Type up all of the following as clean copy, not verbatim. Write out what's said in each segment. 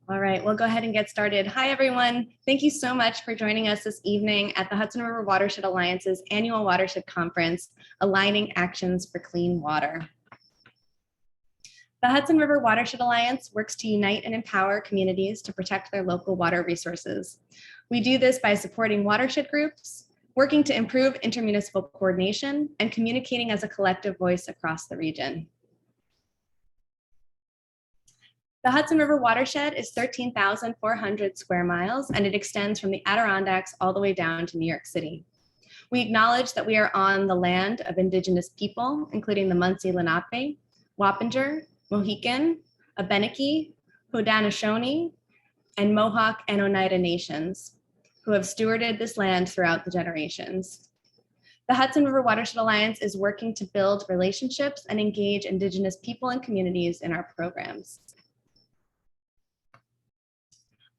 All right, we'll go ahead and get started. Hi, everyone. Thank you so much for joining us this evening at the Hudson River Watershed Alliance's Annual Watershed Conference, Aligning Actions for Clean Water. The Hudson River Watershed Alliance works to unite and empower communities to protect their local water resources. We do this by supporting watershed groups, working to improve intermunicipal coordination, and communicating as a collective voice across the region. The Hudson River Watershed is 13,400 square miles, and it extends from the Adirondacks all the way down to New York City. We acknowledge that we are on the land of Indigenous people, including the Munsee Lenape, Wappinger, Mohican, Abenaki, Haudenosaunee, and Mohawk and Oneida nations, who have stewarded this land throughout the generations. The Hudson River Watershed Alliance is working to build relationships and engage Indigenous people and communities in our programs.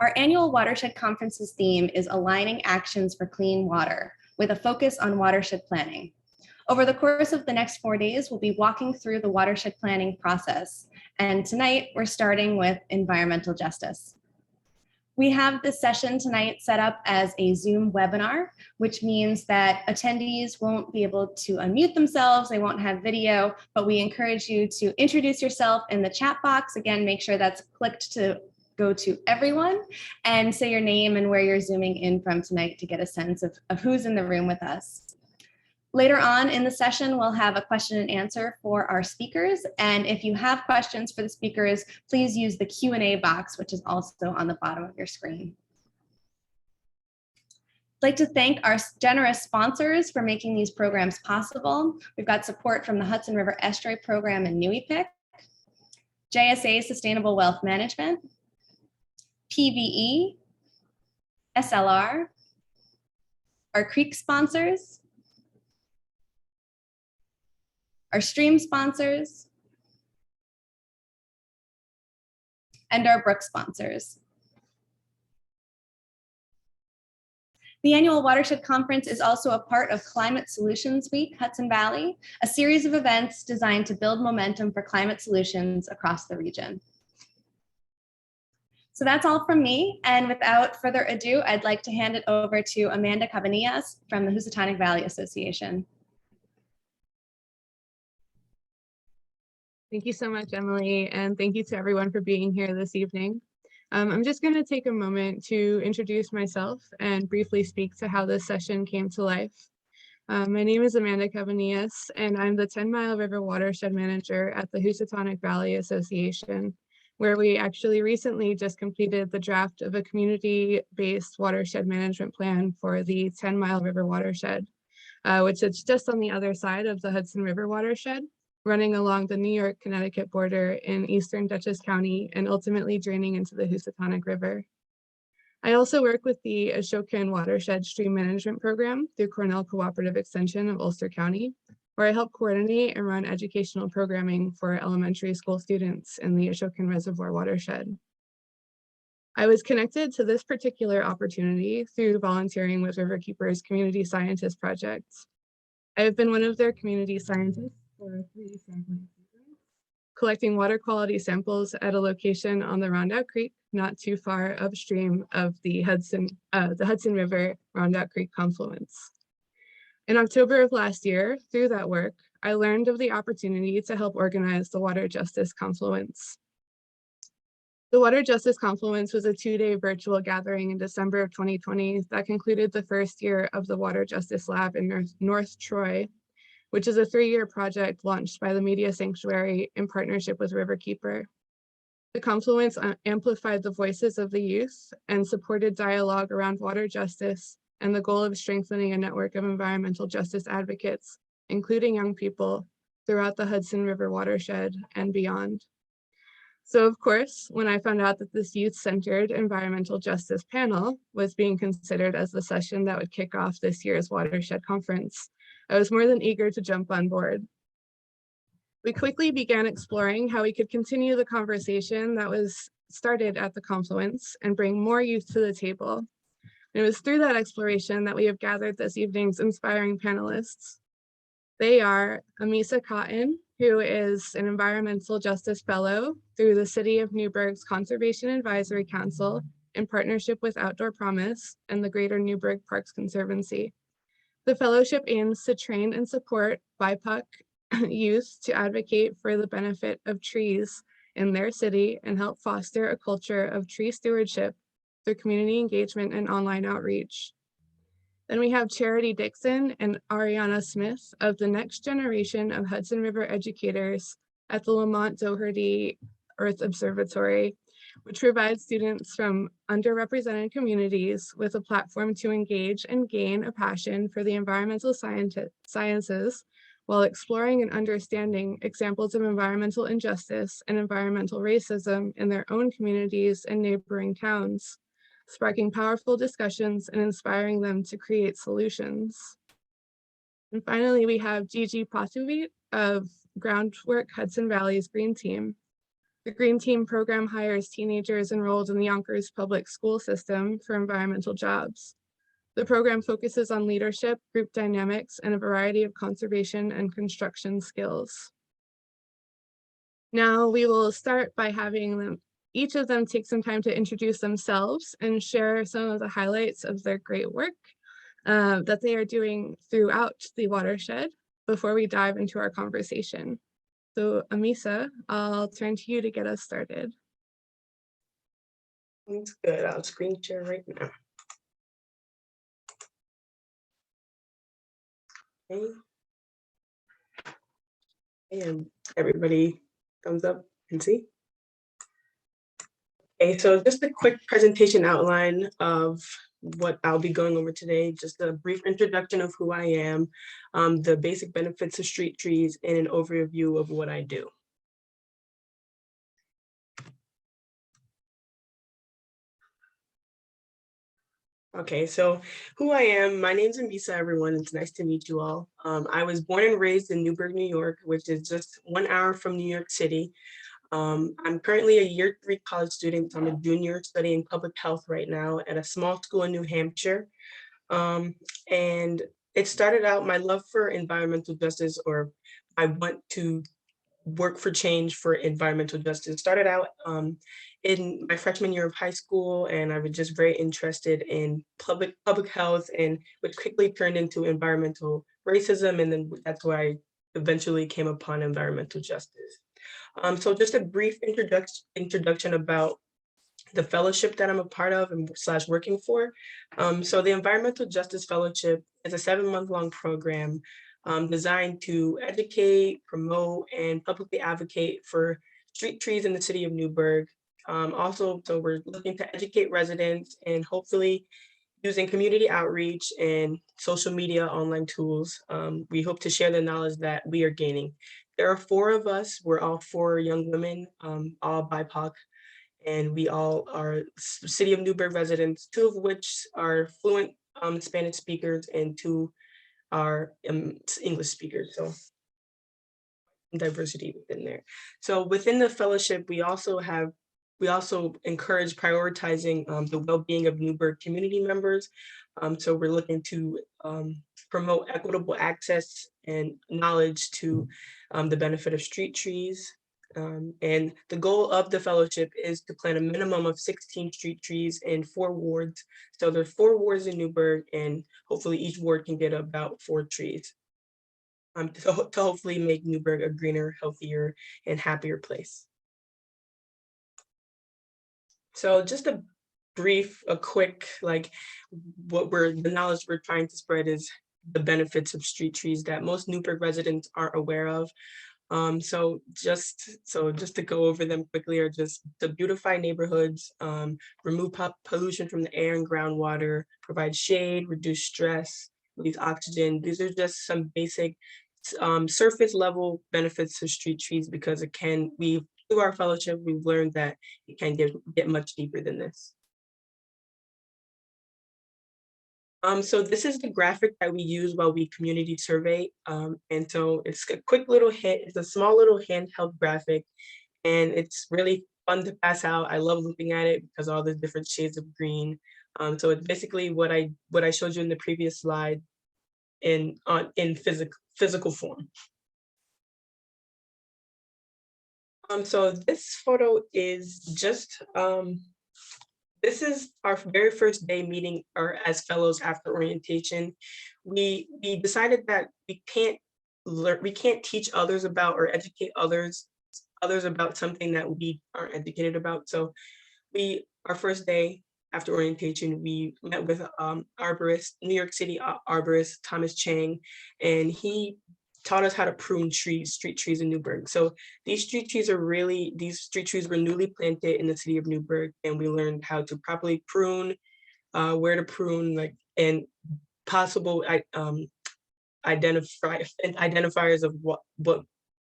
Our annual Watershed Conference's theme is Aligning Actions for Clean Water, with a focus on watershed planning. Over the course of the next 4 days, we'll be walking through the watershed planning process. And tonight, we're starting with environmental justice. We have this session tonight set up as a Zoom webinar, which means that attendees won't be able to unmute themselves, they won't have video, but we encourage you to introduce yourself in the chat box. Again, make sure that's clicked to go to everyone and say your name and where you're zooming in from tonight to get a sense of who's in the room with us. Later on in the session, we'll have a question and answer for our speakers. And if you have questions for the speakers, please use the Q&A box, which is also on the bottom of your screen. I'd like to thank our generous sponsors for making these programs possible. We've got support from the Hudson River Estuary Program in Newburgh, JSA Sustainable Wealth Management, PVE, SLR, our creek sponsors, our stream sponsors, and our brook sponsors. The Annual Watershed Conference is also a part of Climate Solutions Week Hudson Valley, a series of events designed to build momentum for climate solutions across the region. So that's all from me. And without further ado, I'd like to hand it over to Amanda Cabanillas from the Housatonic Valley Association. Thank you so much, Emily, and thank you to everyone for being here this evening. I'm just going to take a moment to introduce myself and briefly speak to how this session came to life. My name is Amanda Cabanillas, and I'm the 10 Mile River Watershed Manager at the Housatonic Valley Association, where we actually recently just completed the draft of a community-based watershed management plan for the 10 Mile River Watershed, which is just on the other side of the Hudson River Watershed, running along the New York-Connecticut border in eastern Dutchess County and ultimately draining into the Housatonic River. I also work with the Ashokan Watershed Stream Management Program through Cornell Cooperative Extension of Ulster County, where I help coordinate and run educational programming for elementary school students in the Ashokan Reservoir watershed. I was connected to this particular opportunity through volunteering with Riverkeeper's Community Scientist Project. I have been one of their community scientists for 3 sampling seasons, collecting water quality samples at a location on the Rondout Creek, not too far upstream of the Hudson River Rondout Creek confluence. In October of last year, through that work, I learned of the opportunity to help organize the Water Justice Confluence. The Water Justice Confluence was a 2-day virtual gathering in December of 2020 that concluded the first year of the Water Justice Lab in North Troy, which is a 3-year project launched by the Media Sanctuary in partnership with Riverkeeper. The confluence amplified the voices of the youth and supported dialogue around water justice and the goal of strengthening a network of environmental justice advocates, including young people, throughout the Hudson River watershed and beyond. So of course, when I found out that this youth-centered environmental justice panel was being considered as the session that would kick off this year's Watershed Conference, I was more than eager to jump on board. We quickly began exploring how we could continue the conversation that was started at the confluence and bring more youth to the table. And it was through that exploration that we have gathered this evening's inspiring panelists. They are Ameesah Cotten, who is an environmental justice fellow through the City of Newburgh's Conservation Advisory Council in partnership with Outdoor Promise and the Greater Newburgh Parks Conservancy. The fellowship aims to train and support BIPOC youth to advocate for the benefit of trees in their city and help foster a culture of tree stewardship through community engagement and online outreach. Then we have Charity Dikson and Arianna Smith of the next generation of Hudson River educators at the Lamont-Doherty Earth Observatory, which provides students from underrepresented communities with a platform to engage and gain a passion for the environmental sciences while exploring and understanding examples of environmental injustice and environmental racism in their own communities and neighboring towns, sparking powerful discussions and inspiring them to create solutions. And finally, we have Gigi of Groundwork Hudson Valley's Green Team. The Green Team program hires teenagers enrolled in the Yonkers public school system for environmental jobs. The program focuses on leadership, group dynamics, and a variety of conservation and construction skills. Now we will start by having each of them take some time to introduce themselves and share some of the highlights of their great work that they are doing throughout the watershed before we dive into our conversation. So Ameesah, I'll turn to you to get us started. That's good. I'll screen share right now. Okay. And everybody thumbs up and see. Okay, so just a quick presentation outline of what I'll be going over today, just a brief introduction of who I am, the basic benefits of street trees, and an overview of what I do. Okay, so who I am, my name's Ameesah, everyone. It's nice to meet you all. I was born and raised in Newburgh, New York, which is just 1 hour from New York City. I'm currently a year 3 college student. I'm a junior studying public health right now at a small school in New Hampshire. And it started out my love for environmental justice, or I want to work for change for environmental justice. Started out in my freshman year of high school, and I was just very interested in public health, and which quickly turned into environmental racism, and then that's where I eventually came upon environmental justice. So just a brief introduction about the fellowship that I'm a part of and / working for. So the Environmental Justice Fellowship is a 7-month-long program designed to educate, promote, and publicly advocate for street trees in the city of Newburgh. Also, so we're looking to educate residents and hopefully using community outreach and social media online tools, we hope to share the knowledge that we are gaining. There are 4 of us. We're all 4 young women, all BIPOC, and we all are City of Newburgh residents, 2 of which are fluent Spanish speakers and 2 are English speakers. So diversity within there. So within the fellowship, we also encourage prioritizing the well-being of Newburgh community members. So we're looking to promote equitable access and knowledge to the benefit of street trees. And the goal of the fellowship is to plant a minimum of 16 street trees in 4 wards. So there's 4 wards in Newburgh, and hopefully each ward can get about 4 trees to hopefully make Newburgh a greener, healthier, and happier place. So just a quick, like the knowledge we're trying to spread is the benefits of street trees that most Newburgh residents aren't aware of. So just to go over them quickly are just to beautify neighborhoods, remove pollution from the air and groundwater, provide shade, reduce stress, release oxygen. These are just some basic surface level benefits of street trees, because through our fellowship, we've learned that it can get much deeper than this. So this is the graphic that we use while we community survey. And so it's a quick little it's a small little handheld graphic, and it's really fun to pass out. I love looking at it because all the different shades of green. So it's basically what I showed you in the previous slide in physical form. So this photo is just, this is our very first day meeting or as fellows after orientation. We decided that we can't teach others about or educate others about something that we aren't educated about. So our first day after orientation, we met with arborist, New York City arborist Thomas Chang, and he taught us how to prune trees, street trees in Newburgh. So these street trees were newly planted in the city of Newburgh, and we learned how to properly prune, where to prune, like, and possible identifiers of what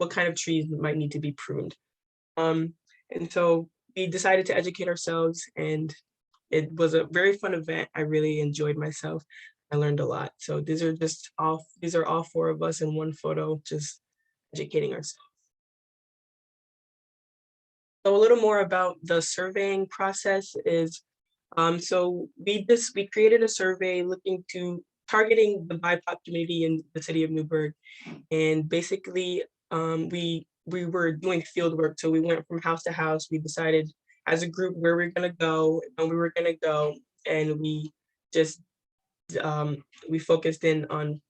kind of trees might need to be pruned. And so we decided to educate ourselves, and it was a very fun event. I really enjoyed myself. I learned a lot. So these are all four of us in one photo, just educating ourselves. So a little more about the surveying process is, so we created a survey targeting the BIPOC community in the city of Newburgh. And basically, we were doing field work. So we went from house to house. We decided as a group where we're gonna go and we were gonna go, and we just we focused in on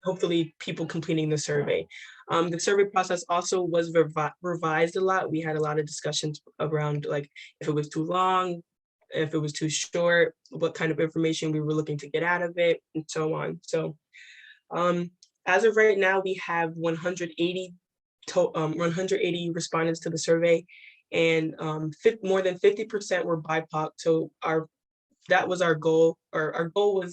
hopefully people completing the survey. The survey process also was revised a lot. We had a lot of discussions around, like, if it was too long, if it was too short, what kind of information we were looking to get out of it, and so on. So as of right now, we have 180 respondents to the survey, and more than 50% were BIPOC. So that was our goal, or our goal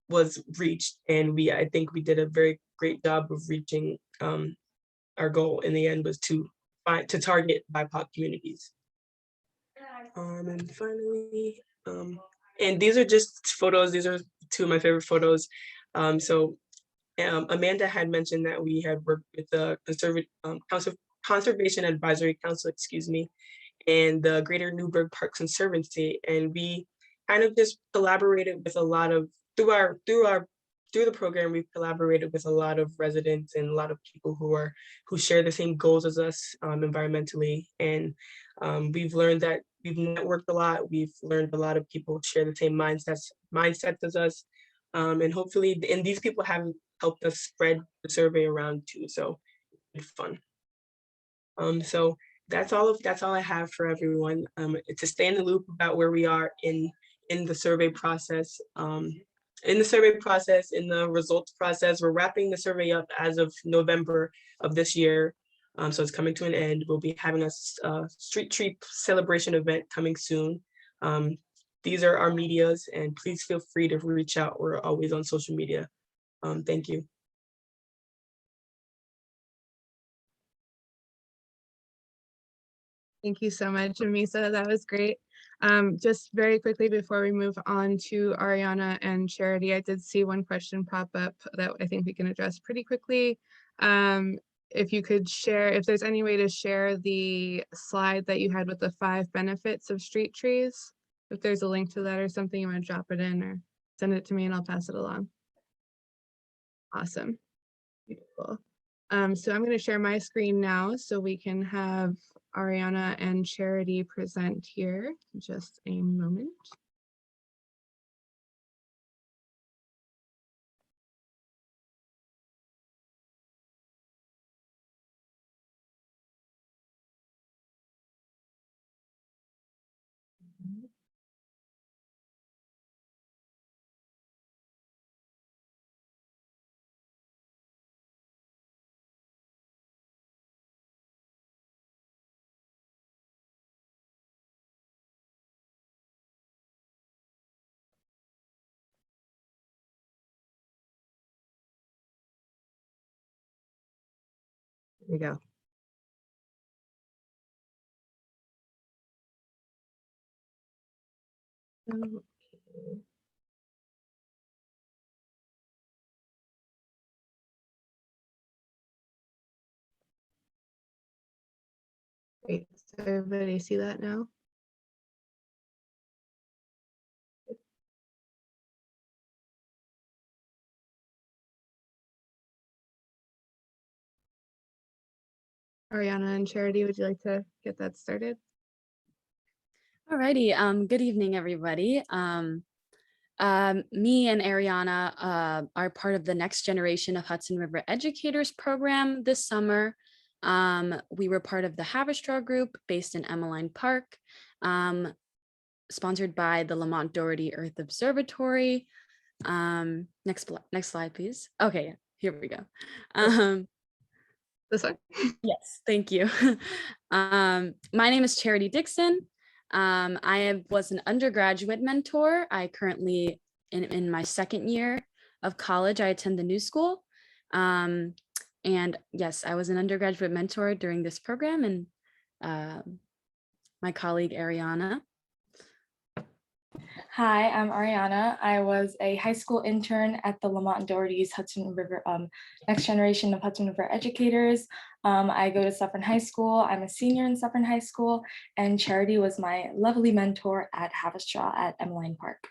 was reached, and I think we did a very great job of reaching our goal. In the end, was to target BIPOC communities. And finally, and these are just photos. These are two of my favorite photos. So Amanda had mentioned that we had worked with the Conservation Advisory Council, excuse me, and the Greater Newburgh Parks Conservancy, and we kind of just collaborated with a lot of through the program. We've collaborated with a lot of residents and a lot of people who share the same goals as us environmentally, and we've learned that we've networked a lot. We've learned a lot of people share the same mindsets as us, and hopefully, and these people have helped us spread the survey around too. So it's fun. So that's all I have for everyone. To stay in the loop about where we are in the survey process. In the results process, we're wrapping the survey up as of November of this year. So it's coming to an end. We'll be having a street tree celebration event coming soon. These are our medias, and please feel free to reach out. We're always on social media. Thank you. Thank you so much, Ameesah. That was great. Just very quickly before we move on to Arianna and Charity, I did see one question pop up that I think we can address pretty quickly. If you could share, if there's any way to share the slide that you had with the 5 benefits of street trees, if there's a link to that or something, you want to drop it in or send it to me and I'll pass it along. Awesome. Beautiful. So I'm going to share my screen now so we can have Arianna and Charity present here. Just a moment. There we go. Okay. Great. So everybody see that now? Arianna and Charity, would you like to get that started? Alrighty, good evening, everybody. Me and Arianna are part of the next generation of Hudson River Educators program this summer. We were part of the Haverstraw group based in Emmeline Park, sponsored by the Lamont-Doherty Earth Observatory. Next slide, please. Okay, here we go. This one? Yes, thank you. My name is Charity Dikson. I was an undergraduate mentor. I currently, in my second year of college, I attend the New School. And yes, I was an undergraduate mentor during this program, and my colleague Arianna. Hi, I'm Arianna. I was a high school intern at the Lamont-Doherty's Hudson River, next generation of Hudson River educators. I go to Suffern High School. I'm a senior in Suffern High School, and Charity was my lovely mentor at Haverstraw at Emmeline Park.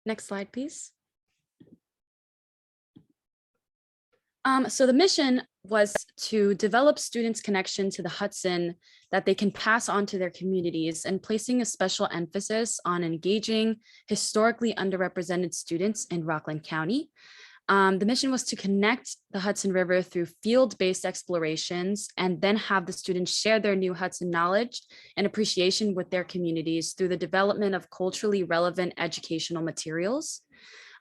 Next slide, please. So the mission was to develop students' connection to the Hudson that they can pass on to their communities, and placing a special emphasis on engaging historically underrepresented students in Rockland County. The mission was to connect the Hudson River through field-based explorations, and then have the students share their new Hudson knowledge and appreciation with their communities through the development of culturally relevant educational materials.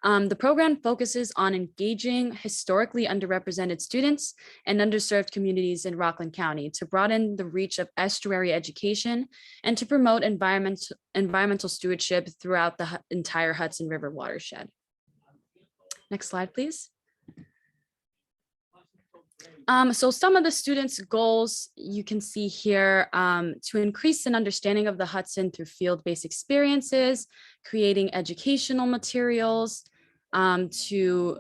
The program focuses on engaging historically underrepresented students and underserved communities in Rockland County to broaden the reach of estuary education and to promote environmental stewardship throughout the entire Hudson River watershed. Next slide, please. So some of the students' goals you can see here, to increase an understanding of the Hudson through field-based experiences, creating educational materials, to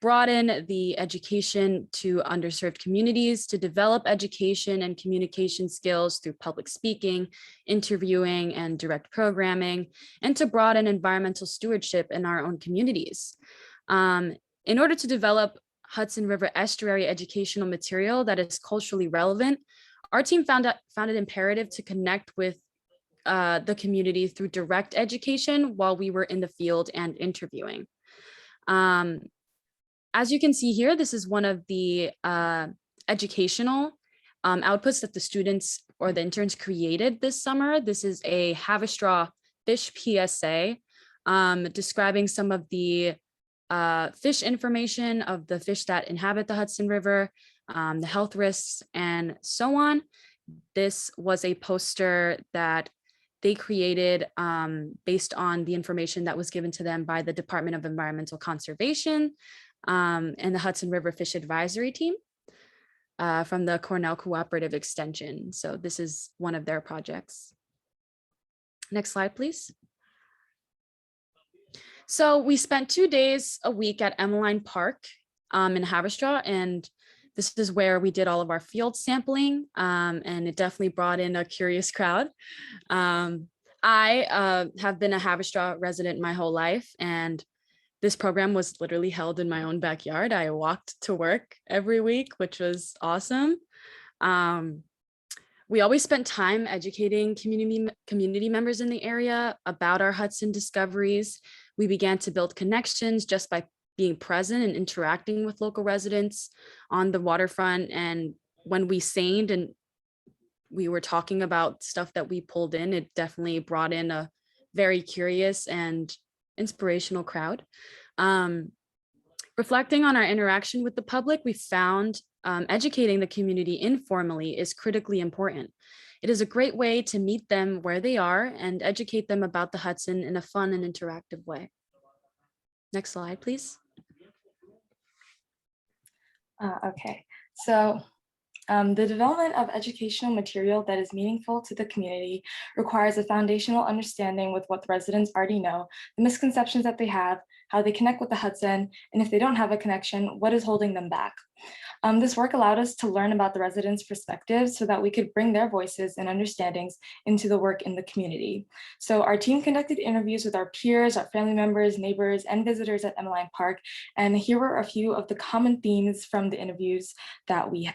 broaden the education to underserved communities, to develop education and communication skills through public speaking, interviewing, and direct programming, and to broaden environmental stewardship in our own communities. In order to develop Hudson River estuary educational material that is culturally relevant, our team found it imperative to connect with the community through direct education while we were in the field and interviewing. As you can see here, this is one of the educational outputs that the students or the interns created this summer. This is a Haverstraw fish PSA describing some of the fish information of the fish that inhabit the Hudson River, the health risks, and so on. This was a poster that they created based on the information that was given to them by the Department of Environmental Conservation and the Hudson River Fish Advisory Team from the Cornell Cooperative Extension. So this is one of their projects. Next slide, please. So we spent 2 days a week at Emmeline Park in Haverstraw, and this is where we did all of our field sampling, and it definitely brought in a curious crowd. I have been a Haverstraw resident my whole life, and this program was literally held in my own backyard. I walked to work every week, which was awesome. We always spent time educating community members in the area about our Hudson discoveries. We began to build connections just by being present and interacting with local residents on the waterfront. And when we seined and we were talking about stuff that we pulled in, it definitely brought in a very curious and inspirational crowd. Reflecting on our interaction with the public, we found educating the community informally is critically important. It is a great way to meet them where they are and educate them about the Hudson in a fun and interactive way. Next slide, please. Okay, so the development of educational material that is meaningful to the community requires a foundational understanding with what the residents already know, the misconceptions that they have, how they connect with the Hudson, and if they don't have a connection, what is holding them back. This work allowed us to learn about the residents' perspectives so that we could bring their voices and understandings into the work in the community. So our team conducted interviews with our peers, our family members, neighbors, and visitors at Emmeline Park. And here were a few of the common themes from the interviews that we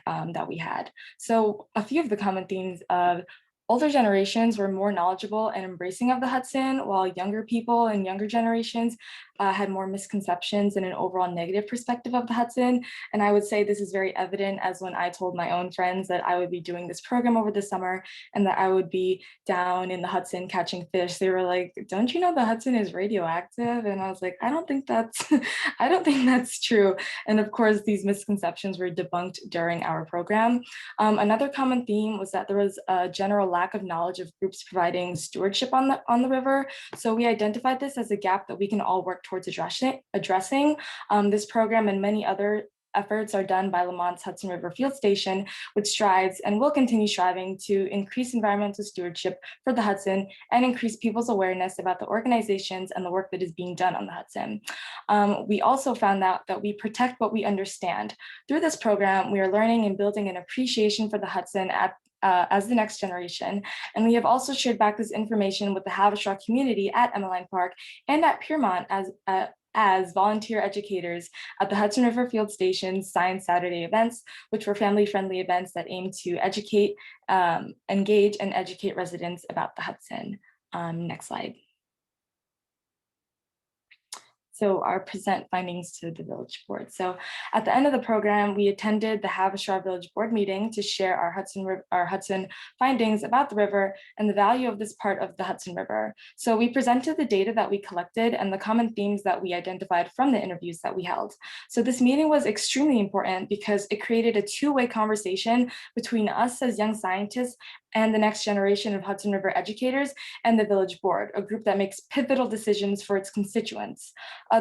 had. So a few of the common themes of older generations were more knowledgeable and embracing of the Hudson, while younger people and younger generations had more misconceptions and an overall negative perspective of the Hudson. And I would say this is very evident as when I told my own friends that I would be doing this program over the summer and that I would be down in the Hudson catching fish. They were like, "Don't you know the Hudson is radioactive?" And I was like, I don't think that's true. And of course, these misconceptions were debunked during our program. Another common theme was that there was a general lack of knowledge of groups providing stewardship on the river. So we identified this as a gap that we can all work towards addressing. This program and many other efforts are done by Lamont's Hudson River Field Station, which strives and will continue striving to increase environmental stewardship for the Hudson and increase people's awareness about the organizations and the work that is being done on the Hudson. We also found out that we protect what we understand. Through this program, we are learning and building an appreciation for the Hudson as the next generation. And we have also shared back this information with the Havasupai community at Emmeline Park and at Piermont as volunteer educators at the Hudson River Field Station's Science Saturday events, which were family-friendly events that aim to educate, engage, and educate residents about the Hudson. Next slide. So our present findings to the village board. So at the end of the program, we attended the Havasupai Village Board meeting to share our Hudson findings about the river and the value of this part of the Hudson River. So we presented the data that we collected and the common themes that we identified from the interviews that we held. So this meeting was extremely important because it created a two-way conversation between us as young scientists and the next generation of Hudson River educators and the village board, a group that makes pivotal decisions for its constituents.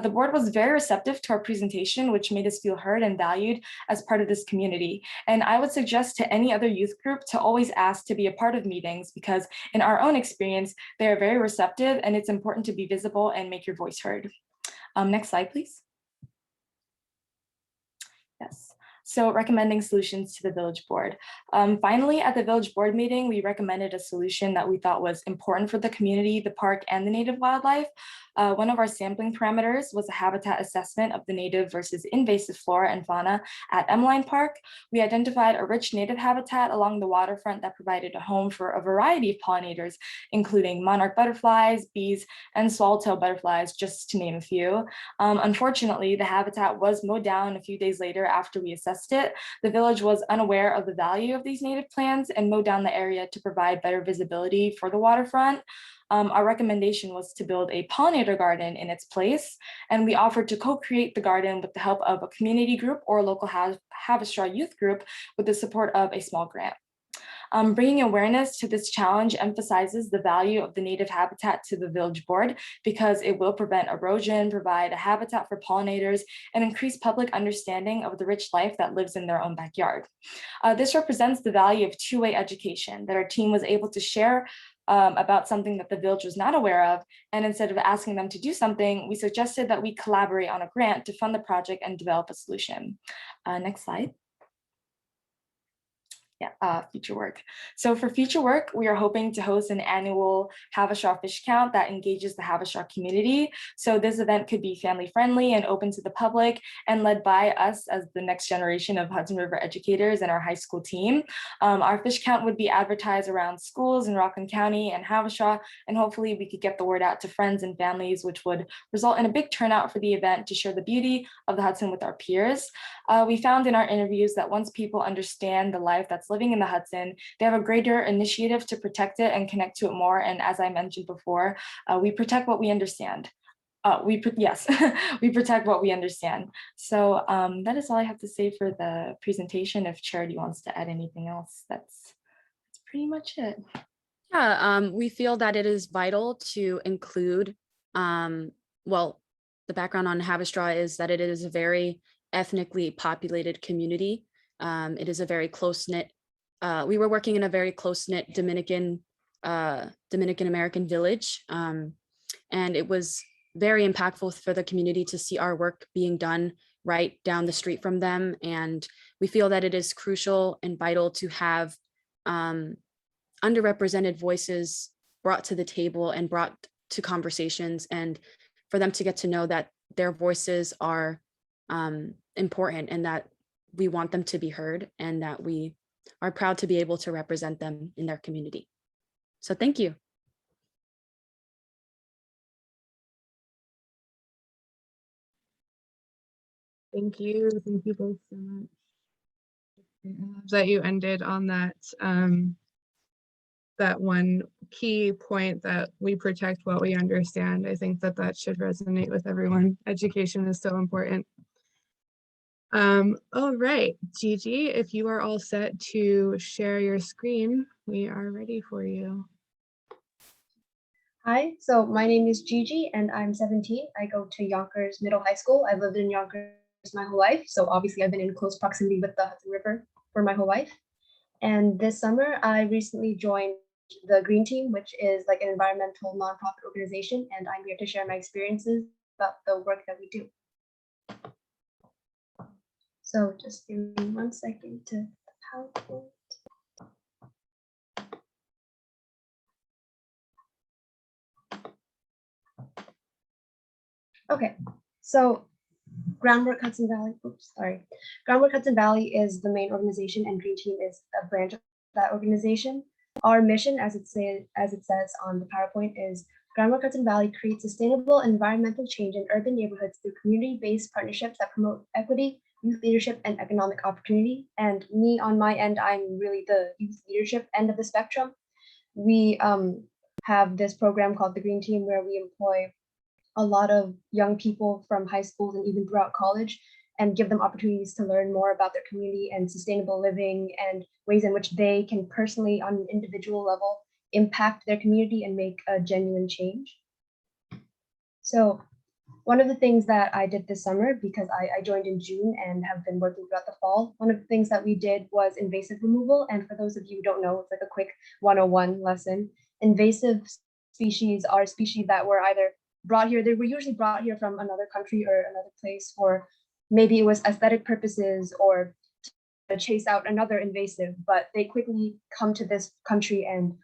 The board was very receptive to our presentation, which made us feel heard and valued as part of this community. And I would suggest to any other youth group to always ask to be a part of meetings because in our own experience, they are very receptive and it's important to be visible and make your voice heard. Next slide, please. Yes. So recommending solutions to the village board. Finally, at the village board meeting, we recommended a solution that we thought was important for the community, the park, and the native wildlife. One of our sampling parameters was a habitat assessment of the native versus invasive flora and fauna at Emmeline Park. We identified a rich native habitat along the waterfront that provided a home for a variety of pollinators, including monarch butterflies, bees, and swallowtail butterflies, just to name a few. Unfortunately, the habitat was mowed down a few days later after we assessed it. The village was unaware of the value of these native plants and mowed down the area to provide better visibility for the waterfront. Our recommendation was to build a pollinator garden in its place, and we offered to co-create the garden with the help of a community group or a local Havasupai youth group with the support of a small grant. Bringing awareness to this challenge emphasizes the value of the native habitat to the village board because it will prevent erosion, provide a habitat for pollinators, and increase public understanding of the rich life that lives in their own backyard. This represents the value of two-way education that our team was able to share about something that the village was not aware of. And instead of asking them to do something, we suggested that we collaborate on a grant to fund the project and develop a solution. Next slide. Future work. So for future work, we are hoping to host an annual Havasupai fish count that engages the Havasupai community. So this event could be family friendly and open to the public and led by us as the next generation of Hudson River educators and our high school team. Our fish count would be advertised around schools in Rockland County and Havasupai, and hopefully we could get the word out to friends and families, which would result in a big turnout for the event to share the beauty of the Hudson with our peers. We found in our interviews that once people understand the life that's living in the Hudson, they have a greater initiative to protect it and connect to it more. And as I mentioned before, we protect what we understand. We protect what we understand. So that is all I have to say for the presentation. If Charity wants to add anything else, that's pretty much it. Yeah, we feel that it is vital to include, well, the background on Havasupai is that it is a very ethnically populated community. It is a very close-knit, we were working in a very close-knit Dominican American village. And it was very impactful for the community to see our work being done right down the street from them. And we feel that it is crucial and vital to have underrepresented voices brought to the table and brought to conversations, and for them to get to know that their voices are important and that we want them to be heard and that we are proud to be able to represent them in their community. So thank you. Thank you both so much. I love that you ended on that that one key point, that we protect what we understand. I think that that should resonate with everyone. Education is so important. All right, Gigi, if you are all set to share your screen, we are ready for you. Hi, so my name is Gigi and I'm 17. I go to Yonkers Middle High School. I've lived in Yonkers my whole life, so obviously I've been in close proximity with the Hudson River for my whole life. And this summer, I recently joined the Green Team, which is like an environmental nonprofit organization, and I'm here to share my experiences about the work that we do. So just give me 1 second to PowerPoint. Okay, so Groundwork Hudson Valley, Groundwork Hudson Valley is the main organization, and Green Team is a branch of that organization. Our mission, as it says on the PowerPoint, is Groundwork Hudson Valley creates sustainable environmental change in urban neighborhoods through community-based partnerships that promote equity, youth leadership, and economic opportunity. And me, on my end, I'm really the youth leadership end of the spectrum. We have this program called the Green Team, where we employ a lot of young people from high schools and even throughout college, and give them opportunities to learn more about their community and sustainable living and ways in which they can personally, on an individual level, impact their community and make a genuine change. So one of the things that I did this summer, because I joined in June and have been working throughout the fall, one of the things that we did was invasive removal. And for those of you who don't know, it's like a quick 101 lesson. Invasive species are species that were either brought here, they were usually brought here from another country or another place, or maybe it was aesthetic purposes or to chase out another invasive, but they quickly come to this country and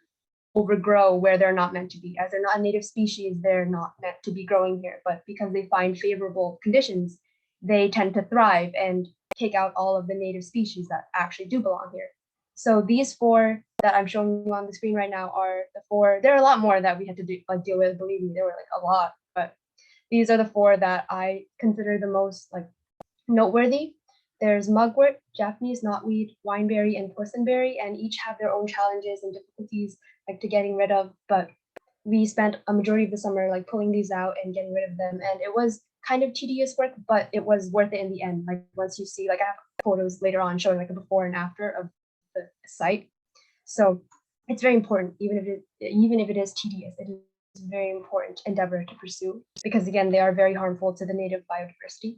overgrow where they're not meant to be. As they're not a native species, they're not meant to be growing here, but because they find favorable conditions, they tend to thrive and take out all of the native species that actually do belong here. So these 4 that I'm showing you on the screen right now are the 4. There are a lot more that we had to deal with. Believe me, there were like a lot, but these are the 4 that I consider the most noteworthy. There's mugwort, Japanese knotweed, wineberry, and boysenberry, and each have their own challenges and difficulties to getting rid of. But we spent a majority of the summer pulling these out and getting rid of them, and it was kind of tedious work, but it was worth it in the end. Once you see, I have photos later on showing a before and after of the site. So it's very important, even if it is tedious, it is a very important endeavor to pursue, because again, they are very harmful to the native biodiversity.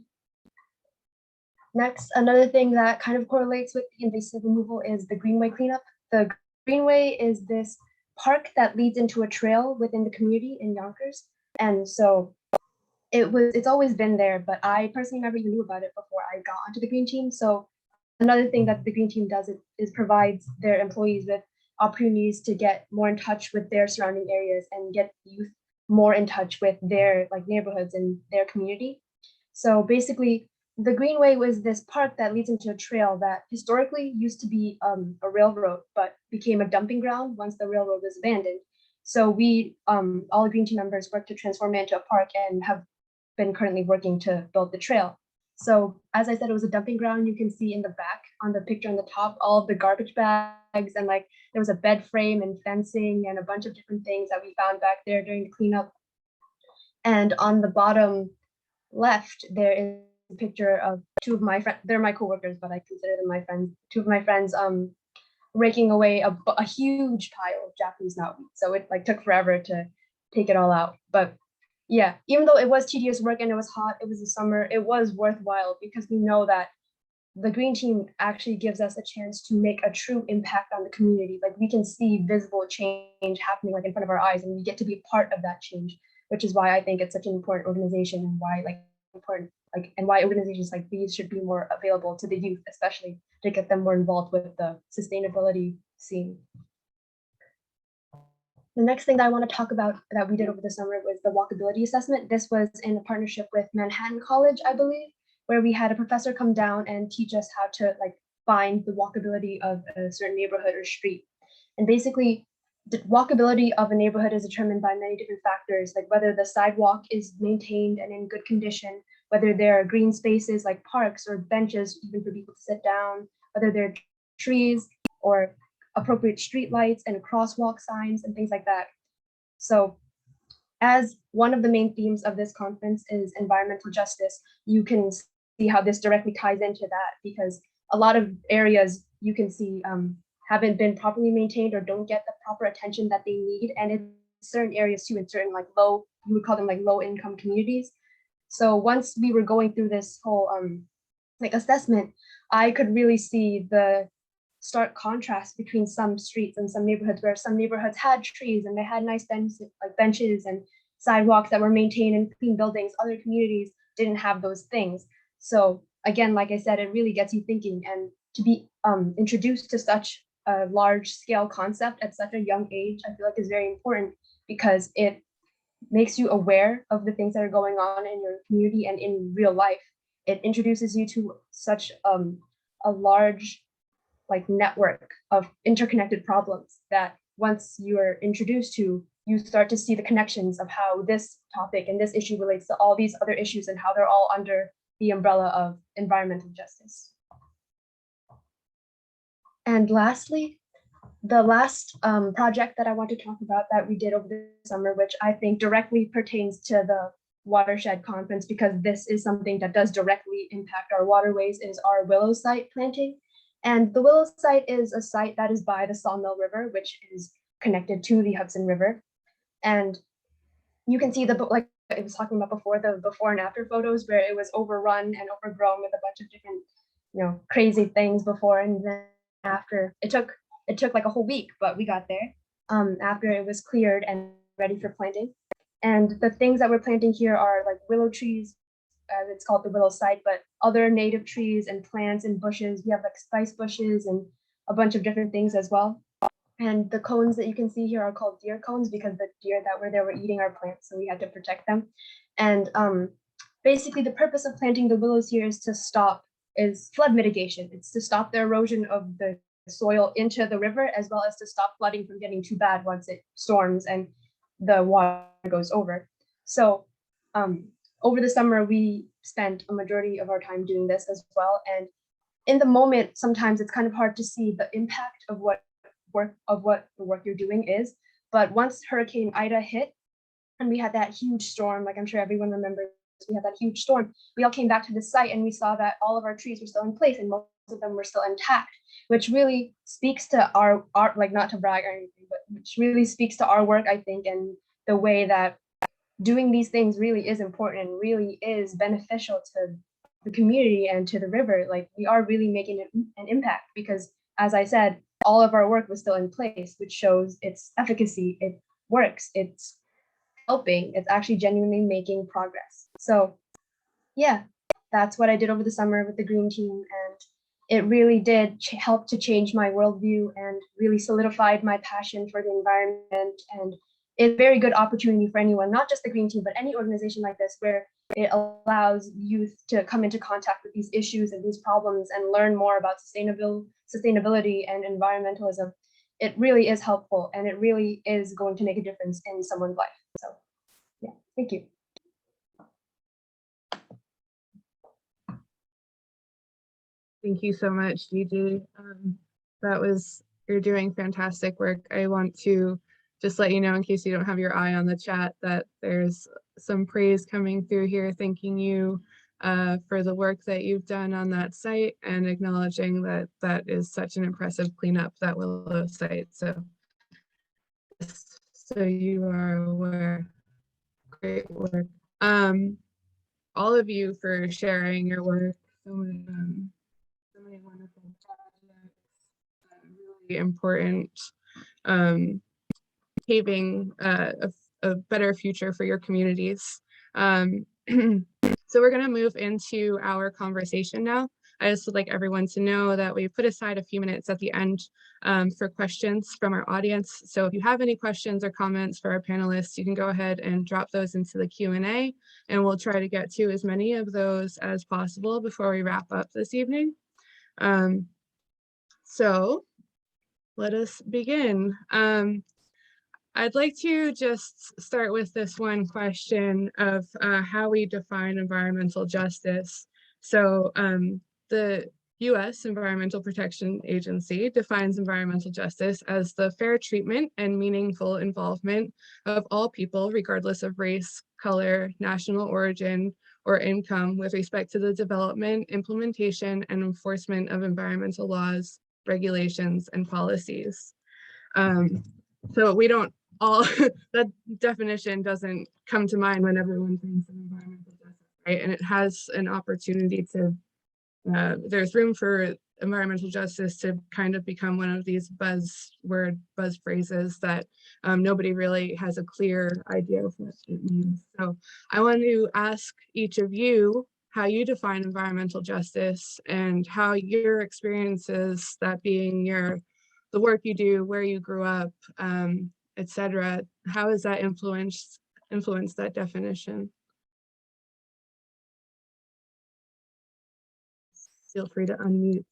Next, another thing that kind of correlates with the invasive removal is the Greenway cleanup. The Greenway is this park that leads into a trail within the community in Yonkers. And so it's always been there, but I personally never even knew about it before I got onto the Green Team. So another thing that the Green Team does is provides their employees with opportunities to get more in touch with their surrounding areas and get youth more in touch with their neighborhoods and their community. So basically, the Greenway was this park that leads into a trail that historically used to be a railroad, but became a dumping ground once the railroad was abandoned. So we, all the Green Team members, worked to transform it into a park and have been currently working to build the trail. So as I said, it was a dumping ground. You can see in the back on the picture on the top, all of the garbage bags, and there was a bed frame and fencing and a bunch of different things that we found back there during the cleanup. And on the bottom left, there is a picture of 2 of my friends. They're my coworkers, but I consider them my friends. 2 of my friends raking away a huge pile of Japanese knotweed. So it took forever to take it all out. But yeah, even though it was tedious work and it was hot, it was the summer, it was worthwhile, because we know that the Green Team actually gives us a chance to make a true impact on the community. We can see visible change happening in front of our eyes, and we get to be a part of that change. which is why I think it's such an important organization, and why and why organizations like these should be more available to the youth, especially to get them more involved with the sustainability scene. The next thing that I want to talk about that we did over the summer was the Walkability Assessment. This was in a partnership with Manhattan College, I believe, where we had a professor come down and teach us how to find the walkability of a certain neighborhood or street. And basically, the walkability of a neighborhood is determined by many different factors, like whether the sidewalk is maintained and in good condition, whether there are green spaces like parks or benches even for people to sit down, whether there are trees or appropriate street lights and crosswalk signs and things like that. So as one of the main themes of this conference is environmental justice, you can see how this directly ties into that, because a lot of areas you can see haven't been properly maintained or don't get the proper attention that they need. And in certain areas too, in certain you would call them low income communities. So once we were going through this whole assessment, I could really see the stark contrast between some streets and some neighborhoods, where some neighborhoods had trees and they had nice benches and sidewalks that were maintained and clean buildings. Other communities didn't have those things. So again, like I said, it really gets you thinking, and to be introduced to such a large scale concept at such a young age, I feel like is very important, because it makes you aware of the things that are going on in your community and in real life. It introduces you to such a large network of interconnected problems that once you're introduced to, you start to see the connections of how this topic and this issue relates to all these other issues and how they're all under the umbrella of environmental justice. And lastly, the last project that I want to talk about that we did over the summer, which I think directly pertains to the Watershed Conference, because this is something that does directly impact our waterways, is our willow site planting. And the willow site is a site that is by the Sawmill River, which is connected to the Hudson River. And you can see like I was talking about before, the before and after photos, where it was overrun and overgrown with a bunch of different, crazy things before, and then after. It took like a whole week, but we got there after it was cleared and ready for planting. And the things that we're planting here are like willow trees, as it's called the willow site, but other native trees and plants and bushes. We have like spice bushes and a bunch of different things as well. And the cones that you can see here are called deer cones, because the deer that were there were eating our plants, so we had to protect them. And basically the purpose of planting the willows here is flood mitigation. It's to stop the erosion of the soil into the river, as well as to stop flooding from getting too bad once it storms and the water goes over. So over the summer, we spent a majority of our time doing this as well. And in the moment, sometimes it's kind of hard to see the impact of what the work you're doing is. But once Hurricane Ida hit, and we had that huge storm, like I'm sure everyone remembers, we had that huge storm, we all came back to the site and we saw that all of our trees were still in place and most of them were still intact, which really speaks to our like, not to brag or anything, but which really speaks to our work, I think, and the way that doing these things really is important and really is beneficial to the community and to the river. Like, we are really making an impact, because as I said, all of our work was still in place, which shows its efficacy. It works, it's helping, it's actually genuinely making progress. So yeah, that's what I did over the summer with the Green Team, and it really did help to change my worldview and really solidified my passion for the environment. And it's a very good opportunity for anyone, not just the Green Team, but any organization like this, where it allows youth to come into contact with these issues and these problems and learn more about sustainability and environmentalism. It really is helpful, and it really is going to make a difference in someone's life. So yeah, thank you. Thank you so much, Gigi. You're doing fantastic work. I want to just let you know, in case you don't have your eye on the chat, that there's some praise coming through here, thanking you for the work that you've done on that site and acknowledging that that is such an impressive cleanup, that willow site. So you are aware. Great work. All of you for sharing your work. So many wonderful projects, really important paving a a better future for your communities. So we're going to move into our conversation now. I just would like everyone to know that we put aside a few minutes at the end for questions from our audience. So if you have any questions or comments for our panelists, you can go ahead and drop those into the Q&A, and we'll try to get to as many of those as possible before we wrap up this evening. So let us begin. I'd like to just start with this one question of how we define environmental justice. So the U.S. Environmental Protection Agency defines environmental justice as the fair treatment and meaningful involvement of all people, regardless of race, color, national origin, or income, with respect to the development, implementation, and enforcement of environmental laws, regulations, and policies. So we don't all, that definition doesn't come to mind when everyone thinks of environmental justice, right? And it has an opportunity to, there's room for environmental justice to kind of become one of these buzz phrases that nobody really has a clear idea of what it means. So I want to ask each of you how you define environmental justice and how your experiences, that being the work you do, where you grew up, etc. How has that influenced that definition? Feel free to unmute.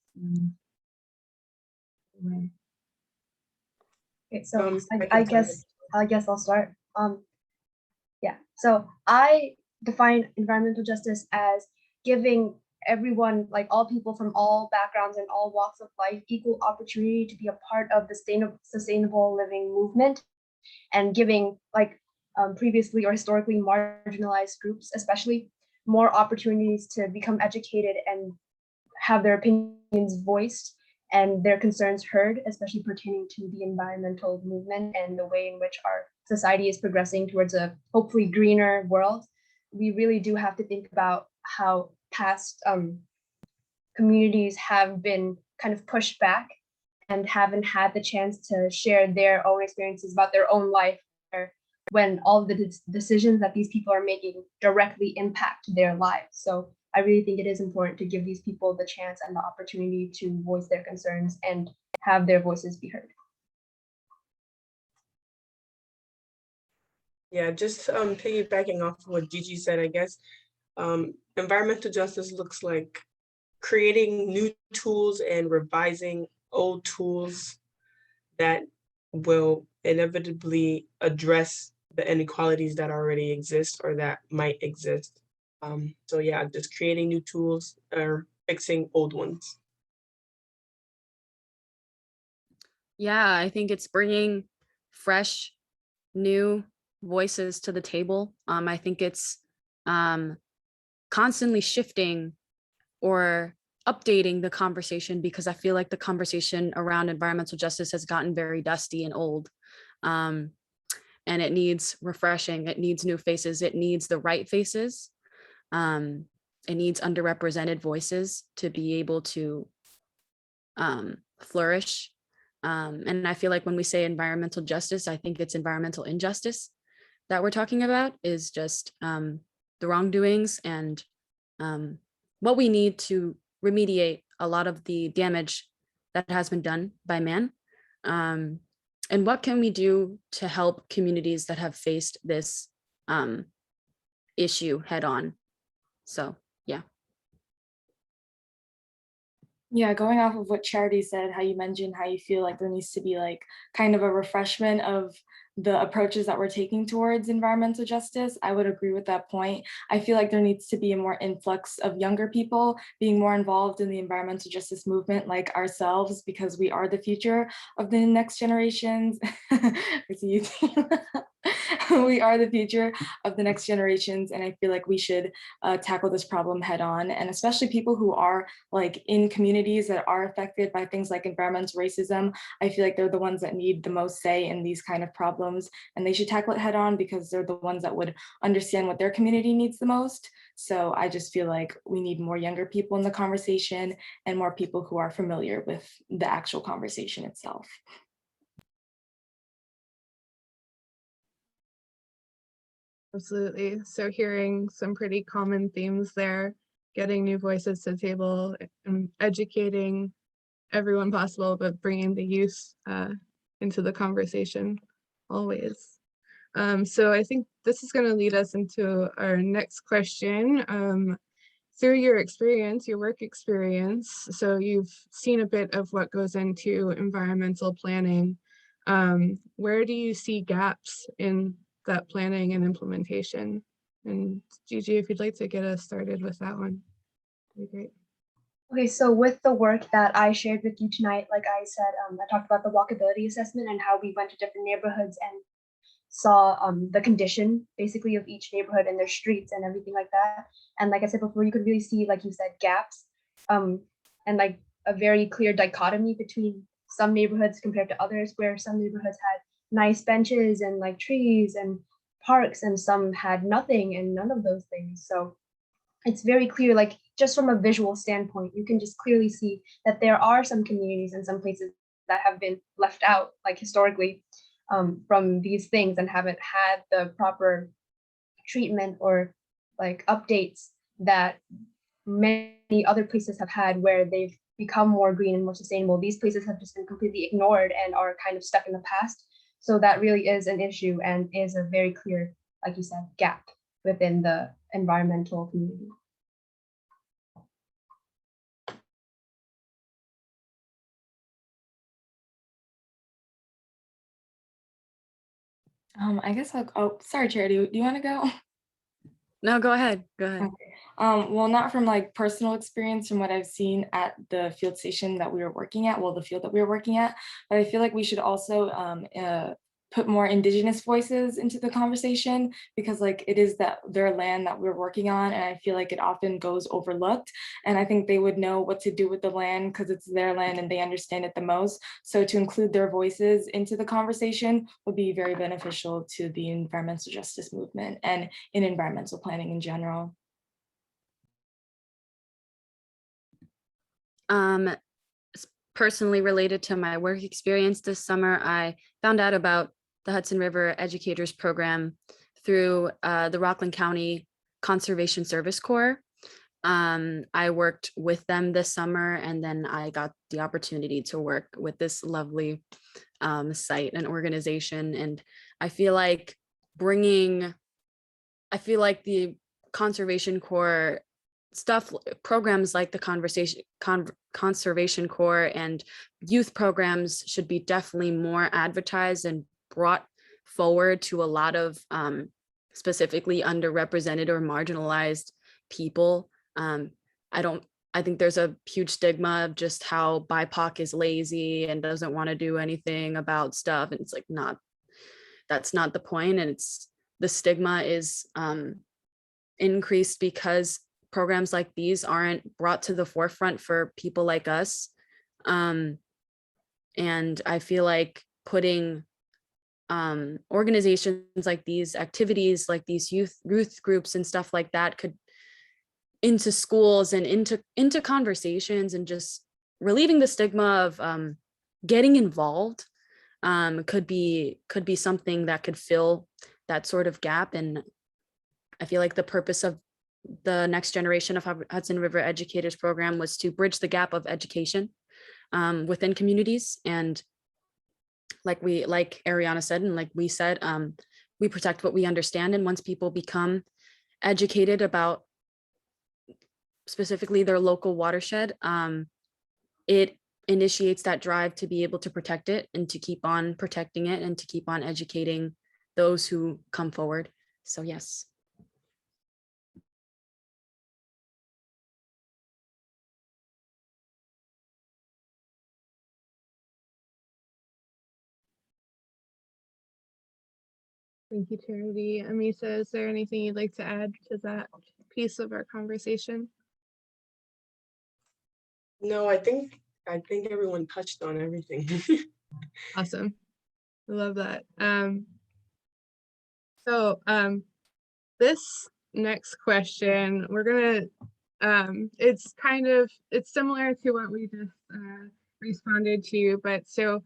Okay, so I guess I'll start. Yeah, so I define environmental justice as giving everyone, like all people from all backgrounds and all walks of life, equal opportunity to be a part of the sustainable living movement, and giving like previously or historically marginalized groups, especially, more opportunities to become educated and have their opinions voiced and their concerns heard, especially pertaining to the environmental movement and the way in which our society is progressing towards a hopefully greener world. We really do have to think about how past communities have been kind of pushed back and haven't had the chance to share their own experiences about their own life, when all of the decisions that these people are making directly impact their lives. So I really think it is important to give these people the chance and the opportunity to voice their concerns and have their voices be heard. Yeah, just piggybacking off of what Gigi said, I guess environmental justice looks like creating new tools and revising old tools that will inevitably address the inequalities that already exist or that might exist. So yeah, just creating new tools or fixing old ones. Yeah, I think it's bringing fresh, new voices to the table. I think it's constantly shifting or updating the conversation, because I feel like the conversation around environmental justice has gotten very dusty and old. And it needs refreshing. It needs new faces. It needs the right faces. It needs underrepresented voices to be able to flourish. And I feel like when we say environmental justice, I think it's environmental injustice that we're talking about, is just the wrongdoings and what we need to remediate a lot of the damage that has been done by man. And what can we do to help communities that have faced this issue head on? So, yeah. Yeah, going off of what Charity said, how you mentioned how you feel like there needs to be like kind of a refreshment of the approaches that we're taking towards environmental justice, I would agree with that point. I feel like there needs to be a more influx of younger people being more involved in the environmental justice movement, like ourselves, because we are the future of the next generations. We are the future of the next generations, and I feel like we should tackle this problem head on, and especially people who are like in communities that are affected by things like environmental racism. I feel like they're the ones that need the most say in these kind of problems, and they should tackle it head on because they're the ones that would understand what their community needs the most. So I just feel like we need more younger people in the conversation and more people who are familiar with the actual conversation itself. Absolutely. So hearing some pretty common themes there, getting new voices to the table and educating everyone possible, but bringing the youth into the conversation always. So I think this is going to lead us into our next question. Through your experience, your work experience, so you've seen a bit of what goes into environmental planning. Where do you see gaps in that planning and implementation? And Gigi, if you'd like to get us started with that one, that'd be great. Okay, so with the work that I shared with you tonight, like I said, I talked about the walkability assessment and how we went to different neighborhoods and saw the condition basically of each neighborhood and their streets and everything like that. And like I said before, you could really see, like you said, gaps and like a very clear dichotomy between some neighborhoods compared to others, where some neighborhoods had nice benches and like trees and parks, and some had nothing and none of those things. So it's very clear, like just from a visual standpoint, you can just clearly see that there are some communities and some places that have been left out, like historically, from these things, and haven't had the proper treatment or like updates that many other places have had, where they've become more green and more sustainable. These places have just been completely ignored and are kind of stuck in the past. So that really is an issue and is a very clear, like you said, gap within the environmental community. I guess I'll, oh, sorry, Charity, do you want to go? No, go ahead. Go ahead. Okay. Well, not from like personal experience, from what I've seen at the field station that we were working at, well, the field that we were working at, but I feel like we should also put more Indigenous voices into the conversation, because like it is their land that we're working on, and I feel like it often goes overlooked, and I think they would know what to do with the land because it's their land and they understand it the most. So to include their voices into the conversation would be very beneficial to the environmental justice movement and in environmental planning in general. Personally related to my work experience this summer, I found out about the Hudson River Educators Program through the Rockland County Conservation Service Corps. I worked with them this summer, and then I got the opportunity to work with this lovely site and organization. And I feel like the Conservation Corps stuff, programs like the Conservation Corps and youth programs should be definitely more advertised and brought forward to a lot of specifically underrepresented or marginalized people. I think there's a huge stigma of just how BIPOC is lazy and doesn't want to do anything about stuff. And it's like, that's not the point. And the stigma is increased because programs like these aren't brought to the forefront for people like us. And I feel like putting organizations like these, activities like these youth groups and stuff like that could into schools and into conversations, and just relieving the stigma of getting involved could be something that could fill that sort of gap. And I feel like the purpose of the next generation of Hudson River Educators Program was to bridge the gap of education within communities. And like Arianna said, and like we said, we protect what we understand. And once people become educated about specifically their local watershed, it initiates that drive to be able to protect it and to keep on protecting it and to keep on educating those who come forward. So yes. Thank you, Charity. Ameesah, is there anything you'd like to add to that piece of our conversation? No, I think everyone touched on everything. Awesome. I love that. So this next question, we're gonna, it's similar to what we just responded to, but so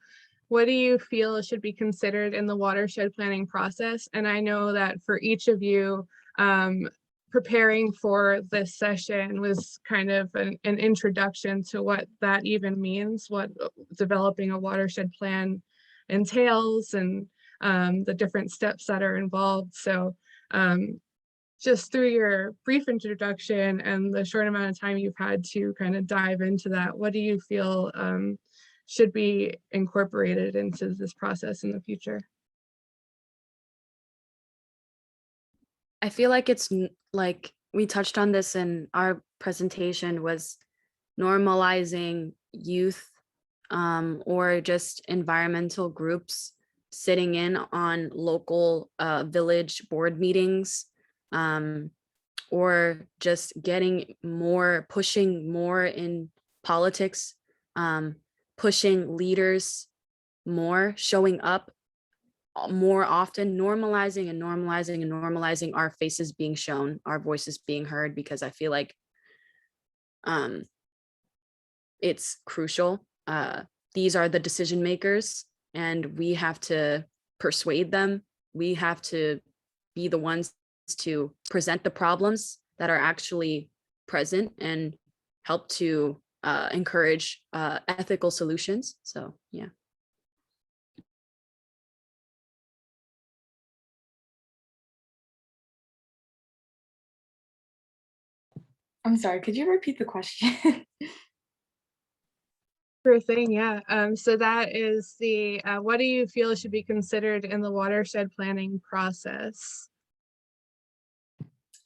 what do you feel should be considered in the watershed planning process? And I know that for each of you, preparing for this session was kind of an introduction to what that even means, what developing a watershed plan entails, and the different steps that are involved. So just through your brief introduction and the short amount of time you've had to kind of dive into that, what do you feel should be incorporated into this process in the future? I feel like it's like we touched on this in our presentation, was normalizing youth or just environmental groups sitting in on local village board meetings, or just getting more, pushing more in politics, pushing leaders more, showing up more often, normalizing and normalizing and normalizing our faces being shown, our voices being heard, because I feel like it's crucial. These are the decision makers, and we have to persuade them. We have to be the ones to present the problems that are actually present and help to encourage ethical solutions. So, yeah. I'm sorry, could you repeat the question? Sure thing, yeah. So that is the, what do you feel should be considered in the watershed planning process?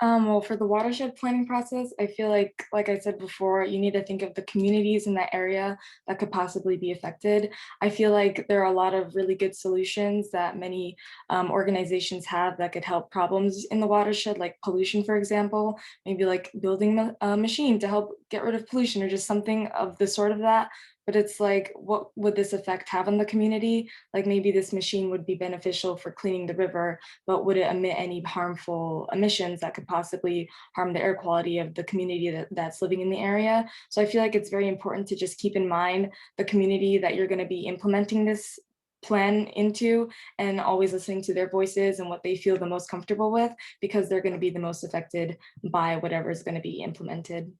Well, for the watershed planning process, I feel like I said before, you need to think of the communities in that area that could possibly be affected. I feel like there are a lot of really good solutions that many organizations have that could help problems in the watershed, like pollution, for example, maybe like building a machine to help get rid of pollution or just something of the sort of that. But it's like, what would this effect have on the community? Like maybe this machine would be beneficial for cleaning the river, but would it emit any harmful emissions that could possibly harm the air quality of the community that's living in the area? So I feel like it's very important to just keep in mind the community that you're going to be implementing this plan into, and always listening to their voices and what they feel the most comfortable with, because they're going to be the most affected by whatever is going to be implemented.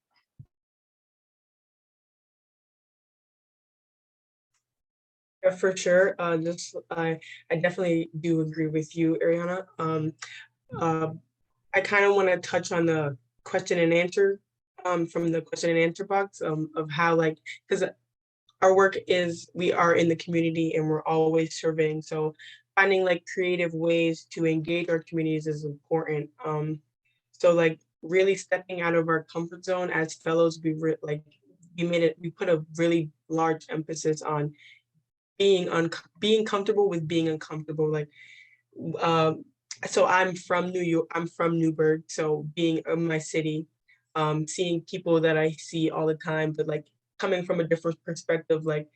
Yeah, for sure. I definitely do agree with you, Arianna. I kind of want to touch on the question and answer from the question and answer box of how, like, because our work is, we are in the community and we're always surveying. So finding like creative ways to engage our communities is important. So like really stepping out of our comfort zone as fellows, we put a really large emphasis on being comfortable with being uncomfortable. Like, so I'm from New York. I'm from Newburgh. So being in my city, seeing people that I see all the time, but like coming from a different perspective, like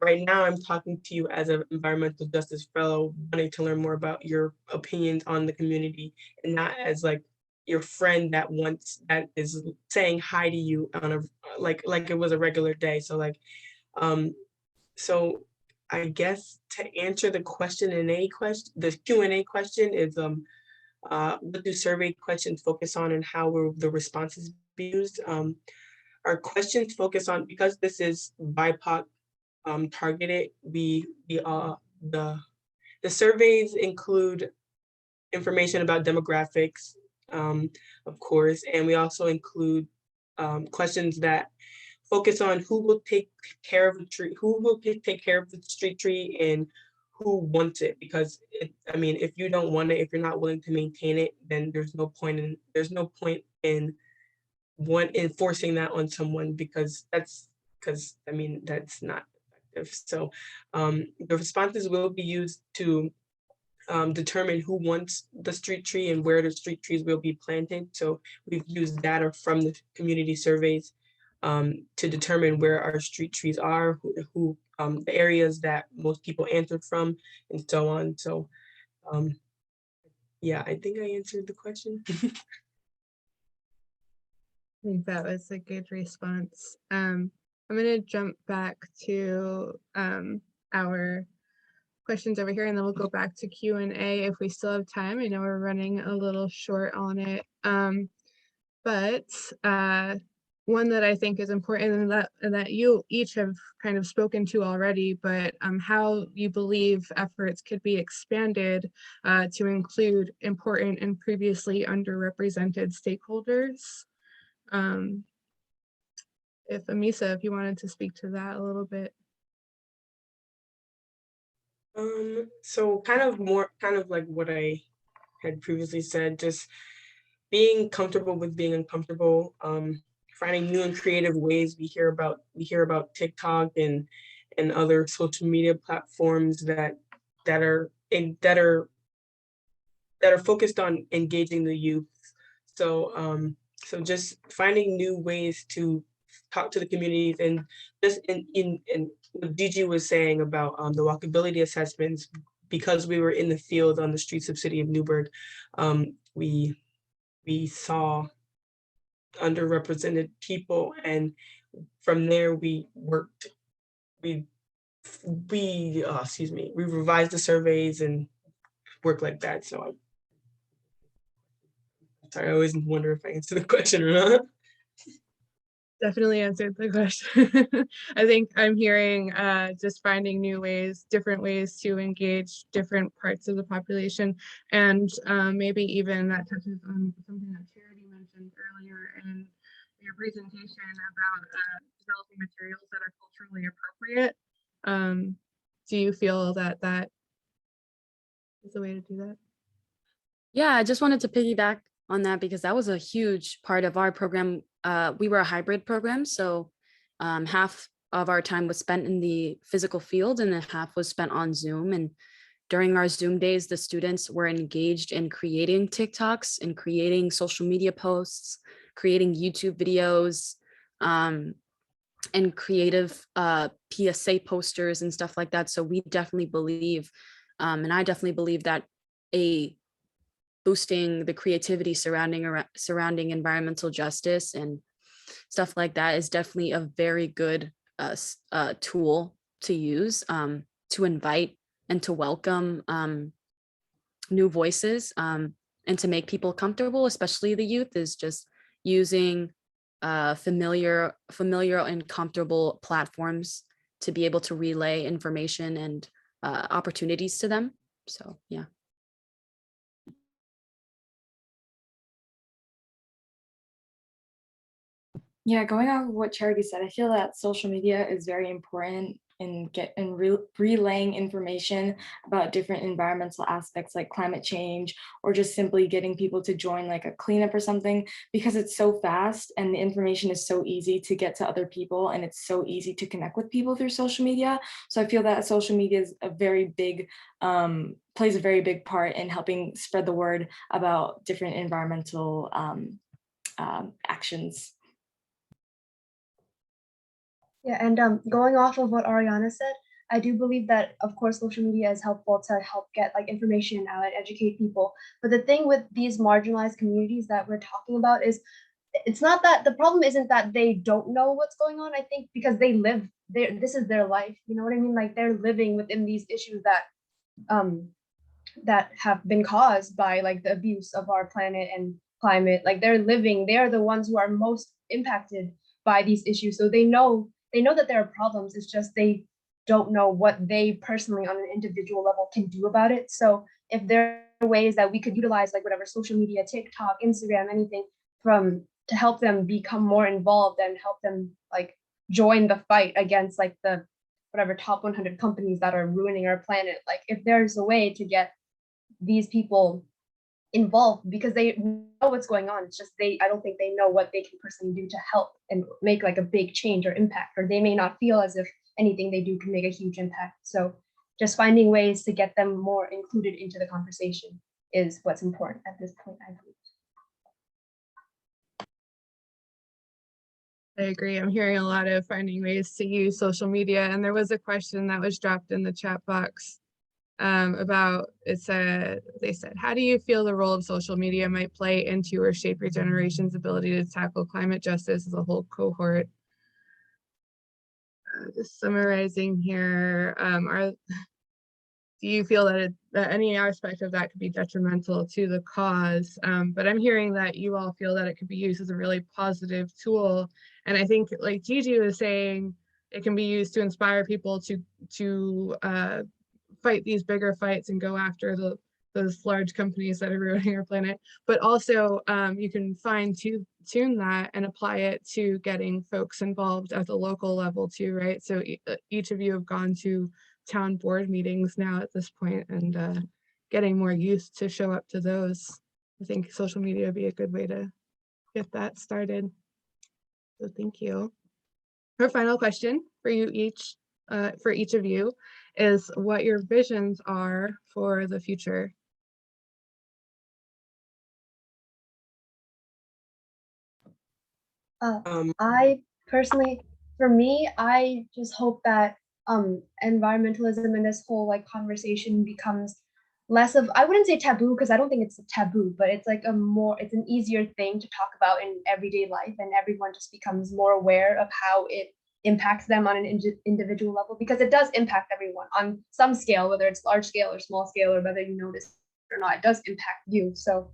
right now I'm talking to you as an environmental justice fellow, wanting to learn more about your opinions on the community, and not as like your friend that is saying hi to you on a like it was a regular day. So like, so I guess to answer the the Q&A question is, what do survey questions focus on and how will the responses be used? Our questions focus on, because this is BIPOC targeted, the surveys include information about demographics, of course, and we also include questions that focus on who will take care of the tree, take care of the street tree, and who wants it. Because I mean, if you don't want it, if you're not willing to maintain it, then there's no point in enforcing that on someone, because I mean, that's not effective. So the responses will be used to determine who wants the street tree and where the street trees will be planted. So we've used data from the community surveys to determine where our street trees are, who the areas that most people answered from, and so on. So yeah, I think I answered the question. I think that was a good response. I'm going to jump back to our questions over here, and then we'll go back to Q&A if we still have time. I know we're running a little short on it. But one that I think is important and that you each have kind of spoken to already, but how you believe efforts could be expanded to include important and previously underrepresented stakeholders. If Ameesah, if you wanted to speak to that a little bit. So kind of like what I had previously said, just being comfortable with being uncomfortable, finding new and creative ways. We hear about TikTok and other social media platforms that are focused on engaging the youth. So so just finding new ways to talk to the communities, and just in what Gigi was saying about the walkability assessments, because we were in the field on the streets of city of Newburgh, we saw underrepresented people, and from there we revised the surveys and work like that. So sorry, I always wonder if I answered the question or not. Definitely answered the question. I think I'm hearing just finding new ways, different ways to engage different parts of the population, and maybe even that touches on something that Charity mentioned earlier in your presentation about developing materials that are culturally appropriate. Do you feel that that is the way to do that? Yeah, I just wanted to piggyback on that because that was a huge part of our program. We were a hybrid program, so half of our time was spent in the physical field and then half was spent on Zoom. And during our Zoom days, the students were engaged in creating TikToks and creating social media posts, creating YouTube videos, and creative PSA posters and stuff like that. So we definitely believe, and I definitely believe that boosting the creativity surrounding environmental justice and stuff like that is definitely a very good tool to use to invite and to welcome new voices and to make people comfortable, especially the youth, is just using familiar and comfortable platforms to be able to relay information and opportunities to them. So yeah. Yeah, going off of what Charity said, I feel that social media is very important in relaying information about different environmental aspects like climate change, or just simply getting people to join like a cleanup or something, because it's so fast and the information is so easy to get to other people, and it's so easy to connect with people through social media. So I feel that social media is a very big, plays a very big part in helping spread the word about different environmental actions. Yeah, and going off of what Arianna said, I do believe that, of course, social media is helpful to help get like information out and educate people. But the thing with these marginalized communities that we're talking about is, it's not that the problem isn't that they don't know what's going on. I think because they live there, this is their life. You know what I mean? Like they're living within these issues that have been caused by like the abuse of our planet and climate. Like they're the ones who are most impacted by these issues. So they know that there are problems. It's just they don't know what they personally on an individual level can do about it. So if there are ways that we could utilize like whatever social media, TikTok, Instagram, anything to help them become more involved and help them like join the fight against like the whatever top 100 companies that are ruining our planet. Like if there's a way to get these people involved because they know what's going on. It's just I don't think they know what they can personally do to help and make like a big change or impact, or they may not feel as if anything they do can make a huge impact. So just finding ways to get them more included into the conversation is what's important at this point, I believe. I agree. I'm hearing a lot of finding ways to use social media, and there was a question that was dropped in the chat box about, they said, how do you feel the role of social media might play into or shape your generation's ability to tackle climate justice as a whole cohort? just summarizing here, do you feel that any aspect of that could be detrimental to the cause? But I'm hearing that you all feel that it could be used as a really positive tool. And I think, like Gigi was saying, it can be used to inspire people to fight these bigger fights and go after those large companies that are ruining our planet. But also you can fine tune that and apply it to getting folks involved at the local level too, right? So each of you have gone to town board meetings now at this point, and getting more youth to show up to those. I think social media would be a good way to get that started. So thank you. Our final question for you each, for each of you, is what your visions are for the future. I personally, for me, I just hope that environmentalism and this whole like conversation becomes less of, I wouldn't say taboo because I don't think it's a taboo, but it's like it's an easier thing to talk about in everyday life, and everyone just becomes more aware of how it impacts them on an individual level, because it does impact everyone on some scale, whether it's large scale or small scale, or whether you notice or not, it does impact you. So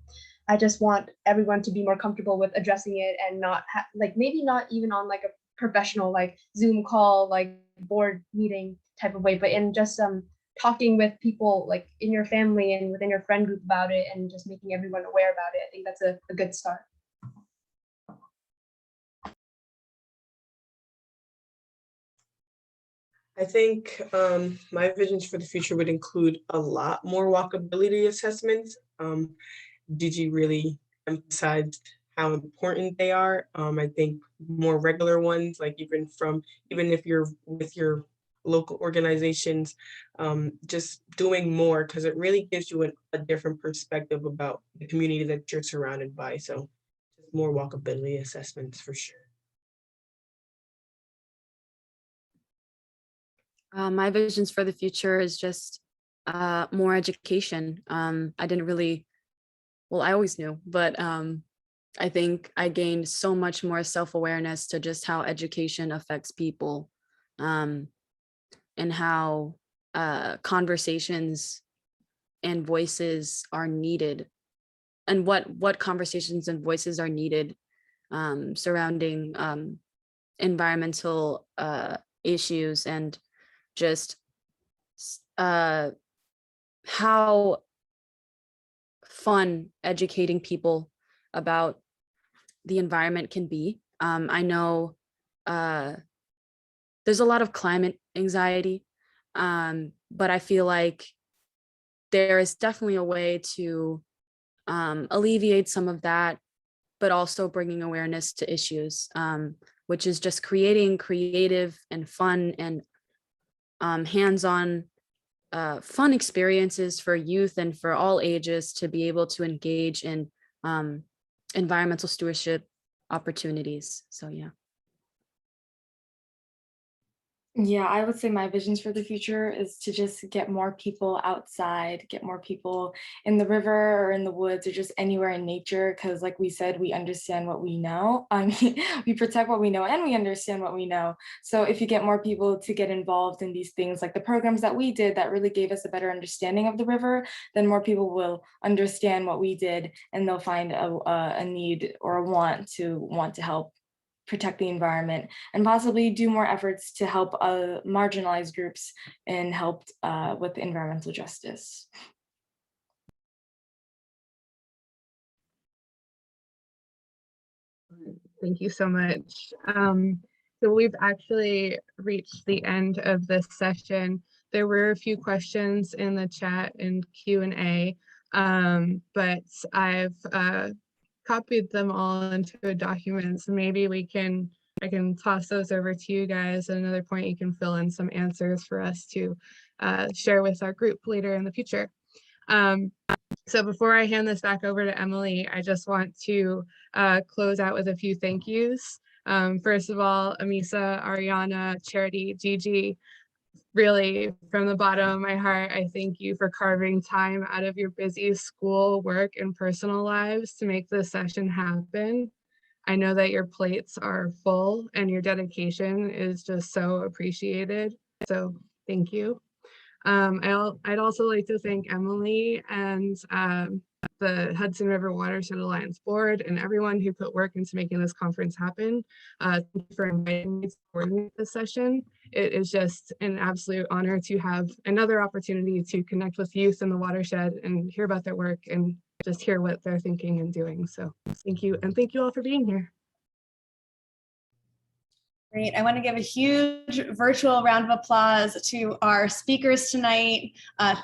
I just want everyone to be more comfortable with addressing it, and not like maybe not even on like a professional like Zoom call, like board meeting type of way, but in just talking with people like in your family and within your friend group about it, and just making everyone aware about it. I think that's a good start. I think my visions for the future would include a lot more walkability assessments. Gigi really emphasized how important they are. I think more regular ones, like even if you're with your local organizations, just doing more, because it really gives you a different perspective about the community that you're surrounded by. So just more walkability assessments for sure. My visions for the future is just more education. I didn't really, well, I always knew, but I think I gained so much more self-awareness to just how education affects people, and how conversations and voices are needed, and what conversations and voices are needed surrounding environmental issues, and just how fun educating people about the environment can be. I know there's a lot of climate anxiety, but I feel like there is definitely a way to alleviate some of that, but also bringing awareness to issues, which is just creating creative and fun and hands-on fun experiences for youth and for all ages to be able to engage in environmental stewardship opportunities. So yeah. Yeah, I would say my visions for the future is to just get more people outside, get more people in the river or in the woods or just anywhere in nature. Because like we said, we understand what we know. I mean, we protect what we know and we understand what we know. So if you get more people to get involved in these things, like the programs that we did that really gave us a better understanding of the river, then more people will understand what we did, and they'll find a need or a want to help protect the environment, and possibly do more efforts to help marginalized groups and help with environmental justice. Thank you so much. So we've actually reached the end of this session. There were a few questions in the chat and Q&A, but I've copied them all into a document. So maybe I can toss those over to you guys. At another point, you can fill in some answers for us to share with our group later in the future. So before I hand this back over to Emily, I just want to close out with a few thank yous. First of all, Ameesah, Arianna, Charity, Gigi, really from the bottom of my heart, I thank you for carving time out of your busy school, work, and personal lives to make this session happen. I know that your plates are full and your dedication is just so appreciated. So thank you. I'd also like to thank Emily and the Hudson River Watershed Alliance board and everyone who put work into making this conference happen. Thank you for inviting me to coordinate this session. It is just an absolute honor to have another opportunity to connect with youth in the watershed and hear about their work and just hear what they're thinking and doing. So thank you, and thank you all for being here. Great. I want to give a huge virtual round of applause to our speakers tonight.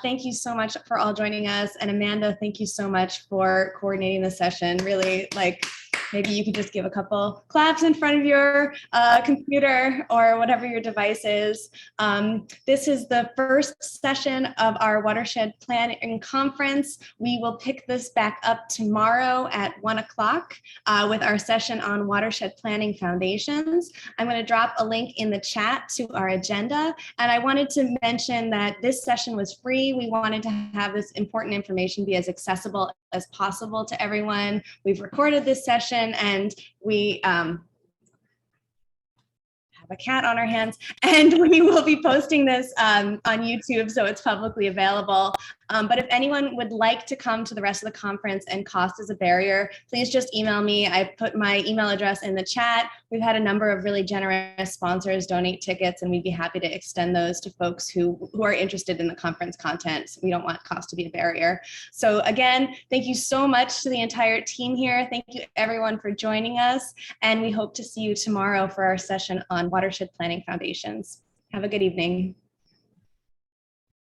Thank you so much for all joining us. And Amanda, thank you so much for coordinating the session. Really, like, maybe you could just give a couple claps in front of your computer or whatever your device is. This is the first session of our Watershed Planning Conference. We will pick this back up tomorrow at 1 o'clock with our session on Watershed Planning Foundations. I'm going to drop a link in the chat to our agenda. And I wanted to mention that this session was free. We wanted to have this important information be as accessible as possible to everyone. We've recorded this session and we have a cat on our hands, and we will be posting this on YouTube, so it's publicly available. But if anyone would like to come to the rest of the conference and cost is a barrier, please just email me. I put my email address in the chat. We've had a number of really generous sponsors donate tickets, and we'd be happy to extend those to folks who are interested in the conference content. We don't want cost to be a barrier. So again, thank you so much to the entire team here. Thank you everyone for joining us, and we hope to see you tomorrow for our session on Watershed Planning Foundations. Have a good evening.